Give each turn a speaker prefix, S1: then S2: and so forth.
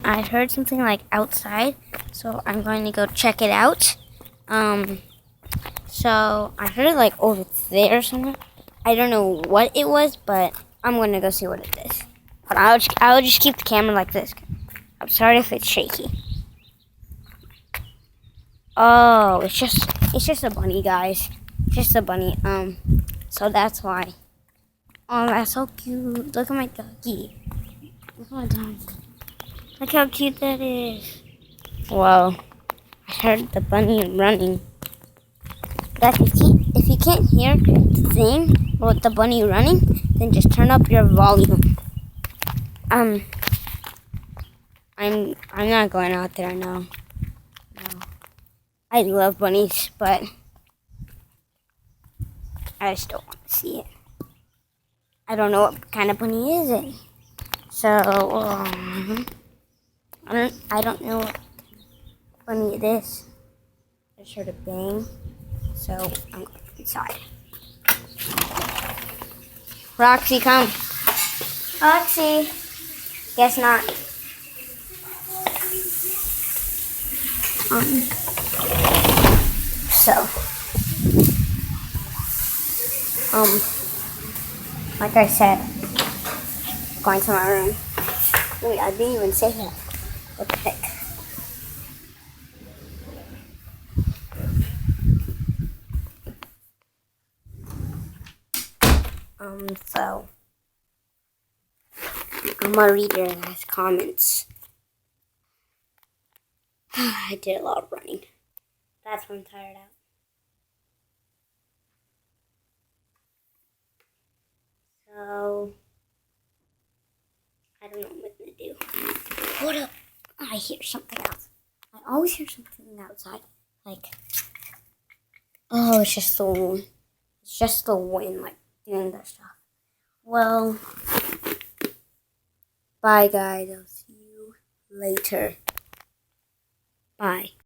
S1: I heard something like outside, so I'm going to go check it out. So I heard it like over there somewhere. I don't know what it was, but I'm going to go see what it is. But I'll just keep the camera like this. I'm sorry if it's shaky. Oh, it's just a bunny, guys. Just a bunny. So that's why. Oh, that's so cute. Look at my doggy. Look at my dog. Look how cute that is. Whoa. I heard the bunny running. Guys, if you can't hear the thing or the bunny running, then just turn up your volume. I'm not going out there now. No. I love bunnies, but I just don't want to see it. I don't know what kind of bunny is it. So I don't know what bunny it is. I just heard a bang. So I'm going inside. Roxy, come. Roxy. Guess not. So, like I said, going to my room. Wait, I didn't even say that. What the heck? So I'm gonna read your last comments. I did a lot of running. That's why I'm tired out. So I don't know what to do. Hold up. I hear something else. I always hear something outside. Like, oh, it's just the wind. It's just the wind, like, doing that stuff. Well, bye, guys. I'll see you later. Bye.